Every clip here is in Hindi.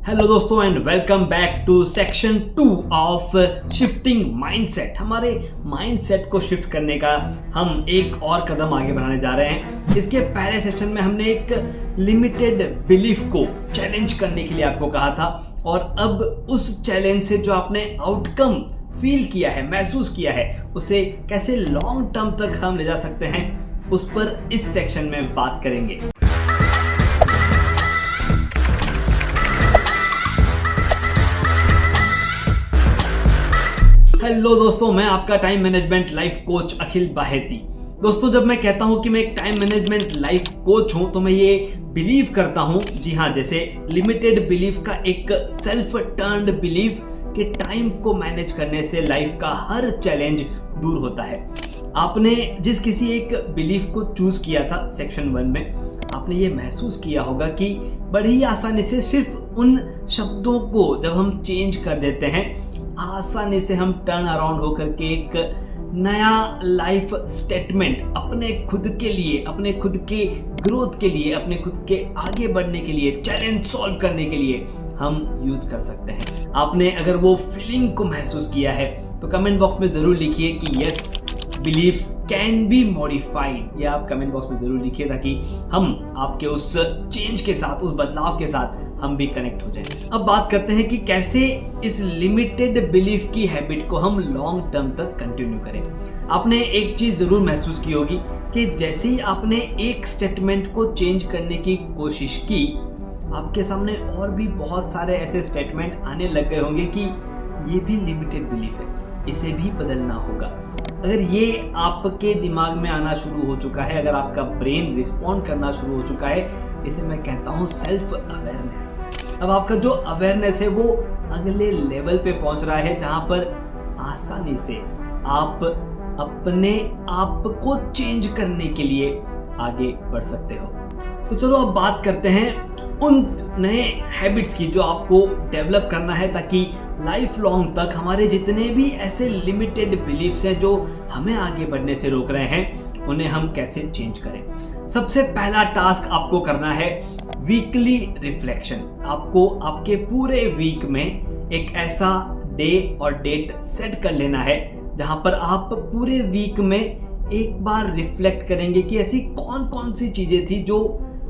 हेलो दोस्तों and welcome back to section 2 of shifting mindset. हमारे माइंडसेट को शिफ्ट करने का हम एक और कदम आगे बढ़ाने जा रहे हैं। इसके पहले सेक्शन में हमने एक लिमिटेड बिलीफ को चैलेंज करने के लिए आपको कहा था और अब उस चैलेंज से जो आपने आउटकम फील किया है, महसूस किया है, उसे कैसे लॉन्ग टर्म तक हम ले जा सकते हैं, उस पर इस सेक्शन में बात करेंगे। हेलो दोस्तों, मैं आपका टाइम मैनेजमेंट लाइफ कोच अखिल बाहेती। दोस्तों, जब मैं कहता हूं कि मैं एक टाइम मैनेजमेंट लाइफ कोच हूं तो मैं ये बिलीव करता हूं, जी हां, जैसे लिमिटेड बिलीफ का एक सेल्फ टर्न्ड बिलीफ कि टाइम को मैनेज करने से लाइफ का हर चैलेंज दूर होता है। आपने जिस किसी एक बिलीफ को चूज किया था सेक्शन 1 में, आपने ये महसूस किया होगा कि बड़ी आसानी से सिर्फ उन शब्दों को जब हम चेंज कर देते हैं, आसानी से हम टर्न अराउंड होकर के एक नया लाइफ स्टेटमेंट अपने खुद के लिए, अपने खुद के ग्रोथ के लिए, अपने खुद के आगे बढ़ने के लिए, चैलेंज सॉल्व करने के लिए हम यूज कर सकते हैं। आपने अगर वो फीलिंग को महसूस किया है तो कमेंट बॉक्स में जरूर लिखिए कि yes, believes can be modified. या आप कमेंट बॉक्स में जरूर लिखिए ताकि हम आपके उस चेंज के साथ, उस बदलाव के साथ हम भी कनेक्ट हो जाएं। अब बात करते हैं कि कैसे इस लिमिटेड बिलीफ की हैबिट को हम लॉन्ग टर्म तक कंटिन्यू करें। आपने एक चीज जरूर महसूस की होगी कि जैसे ही आपने एक स्टेटमेंट को चेंज करने की कोशिश की, आपके सामने और भी बहुत सारे ऐसे स्टेटमेंट आने लग गए होंगे कि ये भी लिमिटेड बिलीफ है, इसे भी बदलना होगा। अगर ये आपके दिमाग में आना शुरू हो चुका है, अगर आपका ब्रेन रिस्पॉन्ड करना शुरू हो चुका है, इसे मैं कहता हूँ सेल्फ अवेयरनेस। अब आपका जो अवेयरनेस है वो अगले लेवल पे पहुंच रहा है, जहां पर आसानी से आप अपने आप को चेंज करने के लिए आगे बढ़ सकते हो। तो चलो अब बात करते हैं उन नए हैबिट्स की जो आपको डेवलप करना है ताकि लाइफ लॉन्ग तक हमारे जितने भी ऐसे लिमिटेड बिलीफ्स हैं जो हमें आगे बढ़ने से रोक रहे हैं, उन्हें हम कैसे चेंज करें। सबसे पहला टास्क आपको करना है वीकली रिफ्लेक्शन। आपको आपके पूरे वीक में एक ऐसा डे और डेट सेट कर लेना है जहां पर आप पूरे वीक में एक बार रिफ्लेक्ट करेंगे कि ऐसी कौन कौन सी चीजें थी जो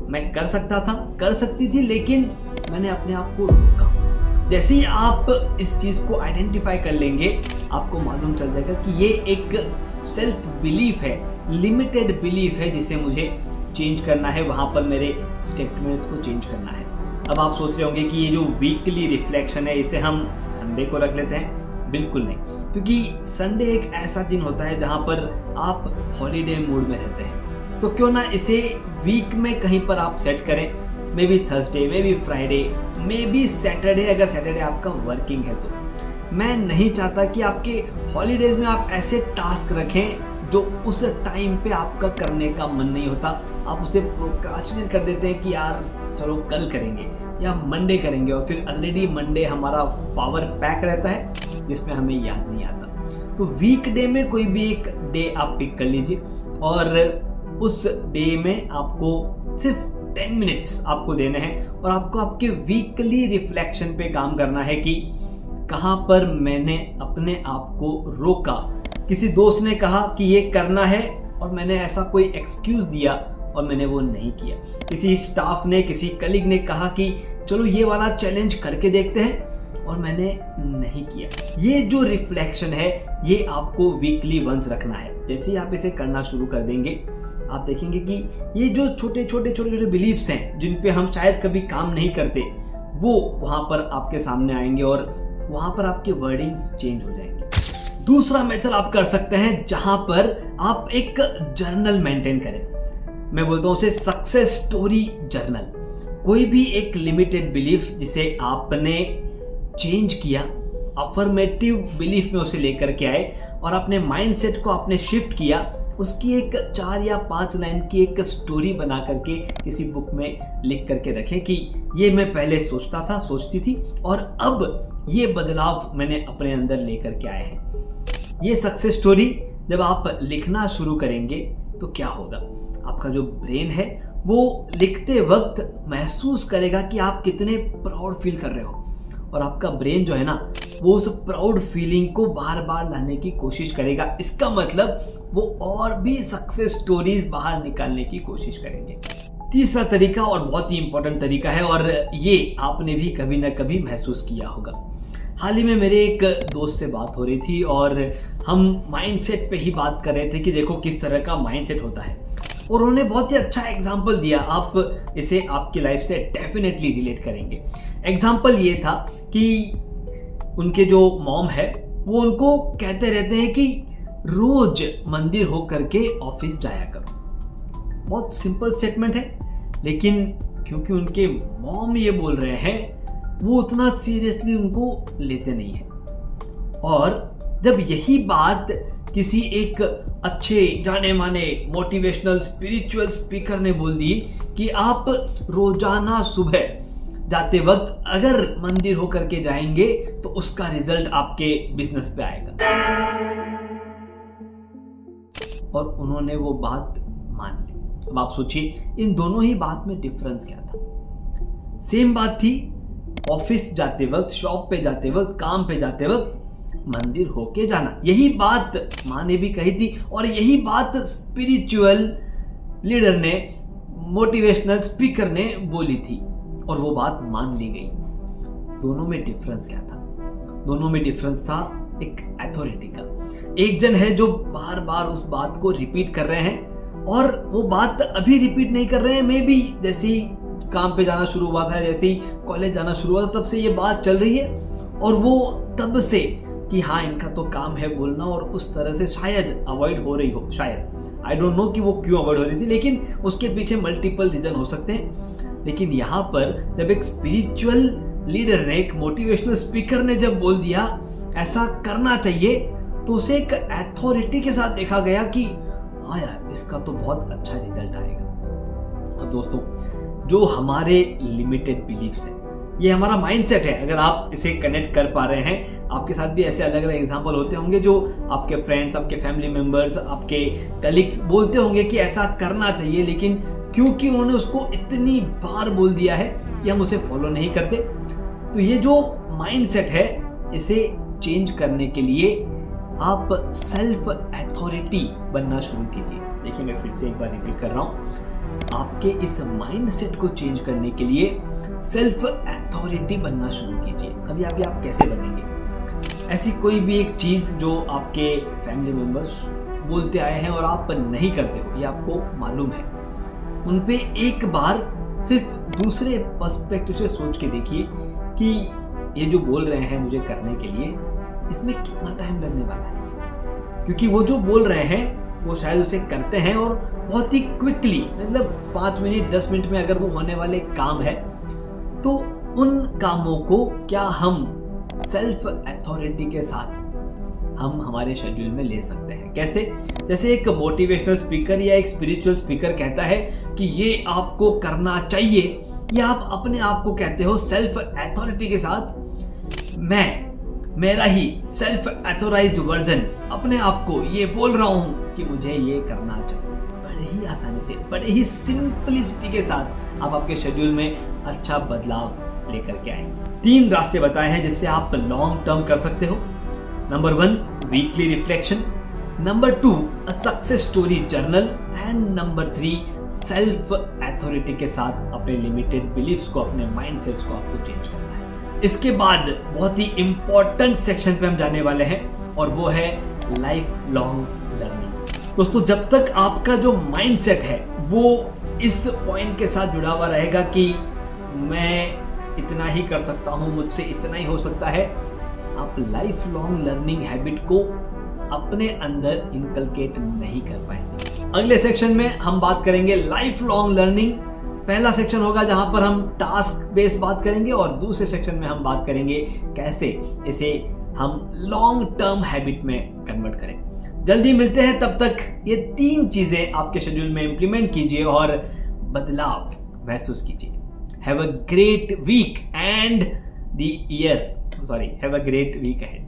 मैं कर सकता था, कर सकती थी, लेकिन मैंने अपने आप को रोका। जैसे ही आप इस चीज को आइडेंटिफाई कर लेंगे, आपको मालूम चल जाएगा कि ये एक सेल्फ बिलीफ है, लिमिटेड बिलीफ है जिसे मुझे चेंज करना है, वहां पर मेरे स्टेटमेंट्स को चेंज करना है। अब आप सोच रहे होंगे कि ये जो वीकली रिफ्लेक्शन है इसे हम संडे को रख लेते हैं। बिल्कुल नहीं, क्योंकि संडे एक ऐसा दिन होता है जहां पर आप हॉलीडे मूड में रहते हैं। तो क्यों ना इसे वीक में कहीं पर आप सेट करें, may be Thursday, may be Friday, may be Saturday, अगर सैटरडे आपका वर्किंग है तो। मैं नहीं चाहता कि आपके हॉलीडेज में आप ऐसे टास्क रखें जो उस टाइम पे आपका करने का मन नहीं होता, आप उसे प्रोक्रास्टिनेट कर देते हैं कि यार चलो कल करेंगे या मंडे करेंगे, और फिर ऑलरेडी मंडे हमारा पावर पैक रहता है जिसमें हमें याद नहीं आता। तो वीकडे में कोई भी एक डे आप पिक कर लीजिए और उस डे में आपको सिर्फ 10 मिनट्स आपको देने हैं और आपको आपके वीकली रिफ्लेक्शन पे काम करना है कि कहाँ पर मैंने अपने आप को रोका। किसी दोस्त ने कहा कि ये करना है और मैंने ऐसा कोई एक्सक्यूज दिया और मैंने वो नहीं किया। किसी स्टाफ ने, किसी कलीग ने कहा कि चलो ये वाला चैलेंज करके देखते हैं और मैंने नहीं किया। ये जो रिफ्लेक्शन है ये आपको वीकली वंस रखना है। जैसे ही आप इसे करना शुरू कर देंगे, आप देखेंगे कि ये जो छोटे छोटे बिलीफ्स हैं जिन पे हम शायद कभी काम नहीं करते, वो वहां पर आपके सामने आएंगे और वहां पर आपके वर्डिंग्स चेंज हो जाएंगे। दूसरा मेथड आप कर सकते हैं जहां पर आप एक जर्नल मेंटेन करें। मैं बोलता हूं उसे सक्सेस स्टोरी जर्नल। कोई भी एक लिमिटेड बिलीफ जिसे आपने चेंज किया, अफर्मेटिव बिलीफ में उसे लेकर के आए और अपने माइंडसेट को आपने शिफ्ट किया, उसकी एक 4 या 5 लाइन की एक स्टोरी बना करके किसी बुक में लिख करके रखें कि ये मैं पहले सोचता था, सोचती थी, और अब ये बदलाव मैंने अपने अंदर लेकर के आए हैं। ये सक्सेस स्टोरी जब आप लिखना शुरू करेंगे तो क्या होगा, आपका जो ब्रेन है वो लिखते वक्त महसूस करेगा कि आप कितने प्राउड फील कर रहे हो, और आपका ब्रेन जो है ना वो उस प्राउड फीलिंग को बार बार लाने की कोशिश करेगा। इसका मतलब वो और भी सक्सेस स्टोरीज बाहर निकालने की कोशिश करेंगे। तीसरा तरीका और बहुत ही इंपॉर्टेंट तरीका है, और ये आपने भी कभी ना कभी महसूस किया होगा। हाल ही में मेरे एक दोस्त से बात हो रही थी और हम माइंडसेट पे ही बात कर रहे थे कि देखो किस तरह का माइंडसेट होता है, और उन्होंने बहुत ही अच्छा एग्जाम्पल दिया। आप इसे आपकी लाइफ से डेफिनेटली रिलेट करेंगे। एग्जाम्पल ये था कि उनके जो मॉम है वो उनको कहते रहते हैं कि रोज मंदिर हो करके ऑफिस जाया करो। बहुत सिंपल स्टेटमेंट है, लेकिन क्योंकि उनके मॉम ये बोल रहे हैं वो उतना सीरियसली उनको लेते नहीं है। और जब यही बात किसी एक अच्छे जाने माने मोटिवेशनल स्पिरिचुअल स्पीकर ने बोल दी कि आप रोजाना सुबह जाते वक्त अगर मंदिर होकर के जाएंगे तो उसका रिजल्ट आपके बिजनेस पे आएगा, और उन्होंने वो बात मान ली। अब आप सोचिए इन दोनों ही बात में डिफरेंस क्या था। सेम बात थी, ऑफिस जाते वक्त, शॉप पे जाते वक्त, काम पे जाते वक्त मंदिर होके जाना। यही बात माँ ने भी कही थी, और यही बात स्पिरिचुअल लीडर ने, मोटिवेशनल स्पीकर ने बोली थी, और वो बात मान ली गई। दोनों में डिफरेंस क्या था? दोनों में डिफरेंस था एक अथॉरिटी का। एक जन है जो बार बार उस बात को रिपीट कर रहे हैं, और वो बात अभी रिपीट नहीं कर रहे हैं, मे बी जैसे ही काम पे जाना शुरू हुआ था, जैसे ही कॉलेज जाना शुरू हुआ था, तब से ये बात चल रही है, और वो तब से कि हाँ इनका तो काम है बोलना, और उस तरह से शायद अवॉइड हो रही हो। शायद आई डोंट नो कि वो क्यों अवॉइड हो रही थी, लेकिन उसके पीछे मल्टीपल रीजन हो सकते हैं। लेकिन यहाँ पर जब एक स्पिरिचुअल लीडर ने, एक मोटिवेशनल स्पीकर ने जब बोल दिया ऐसा करना चाहिए, तो उसे एक अथॉरिटी के साथ देखा गया कि हाँ यार इसका तो बहुत अच्छा रिजल्ट आएगा। अब दोस्तों, जो हमारे लिमिटेड बिलीफ्स हैं, ये हमारा माइंडसेट है। अगर आप इसे कनेक्ट कर पा रहे हैं, आपके साथ भी ऐसे अलग अलग एग्जांपल होते होंगे जो आपके फ्रेंड्स, आपके फैमिली मेंबर्स, आपके कलीग्स बोलते होंगे कि ऐसा करना चाहिए, लेकिन क्योंकि उन्होंने उसको इतनी बार बोल दिया है कि हम उसे फॉलो नहीं करते। तो ये जो माइंडसेट है, इसे चेंज करने के लिए आप सेल्फ अथॉरिटी बनना शुरू कीजिए। देखिए, मैं फिर से एक बार रिपीट कर रहा हूँ, आपके इस माइंडसेट को चेंज करने के लिए सेल्फ अथॉरिटी बनना शुरू कीजिए। अभी आप कैसे बनेंगे? ऐसी कोई भी एक चीज जो आपके फैमिली मेंबर्स बोलते आए हैं और आप नहीं करते हो, ये आपको मालूम है, उन पे एक बार सिर्फ दूसरे पर्सपेक्टिव से सोच के देखिए कि ये जो बोल रहे हैं मुझे करने के लिए, इसमें कितना टाइम लगने वाला है। क्योंकि वो जो बोल रहे हैं वो शायद उसे करते हैं और बहुत ही क्विकली, मतलब 5 मिनट 10 मिनट में अगर वो होने वाले काम है, तो उन कामों को क्या हम सेल्फ अथॉरिटी के साथ हम हमारे शेड्यूल में ले सकते हैं? कैसे? जैसे एक मोटिवेशनल स्पीकर या एक स्पिरिचुअल स्पीकर कहता है कि ये आपको करना चाहिए, या आप अपने आप को कहते हो सेल्फ अथॉरिटी के साथ, मेरा ही सेल्फ अथोराइज्ड वर्जन अपने आप को ये बोल रहा हूं कि मुझे ये करना चाहिए। बड़े ही आसानी से, बड़े ही सिंपलिसिटी के साथ आप आपके शेड्यूल में अच्छा बदलाव लेकर के आएंगे। 3 रास्ते बताए हैं जिससे आप लॉन्ग टर्म कर सकते हो। Number 1, weekly reflection. Number 2, a success story journal. And number 3, self authority के साथ अपने लिमिटेड बिलीफ्स को, अपने माइंडसेट्स को आपको चेंज करना है। इसके बाद बहुत ही इंपॉर्टेंट सेक्शन पे हम जाने वाले हैं, और वो है लाइफ लॉन्ग लर्निंग। दोस्तों, जब तक आपका जो माइंडसेट है वो इस पॉइंट के साथ जुड़ा हुआ रहेगा कि मैं इतना ही कर सकता हूं, मुझसे इतना ही हो सकता है, आप लाइफ लॉन्ग लर्निंग हैबिट को अपने अंदर इनकलकेट नहीं कर पाएंगे। अगले सेक्शन में हम बात करेंगे लाइफ लॉन्ग लर्निंग। पहला सेक्शन होगा जहां पर हम टास्क बेस्ड बात करेंगे, और दूसरे सेक्शन में हम बात करेंगे कैसे इसे हम लॉन्ग टर्म हैबिट में कन्वर्ट करें। जल्दी मिलते हैं, तब तक ये 3 चीजें आपके शेड्यूल में इंप्लीमेंट कीजिए और बदलाव महसूस कीजिए। Have a great week and the year, have a great week ahead.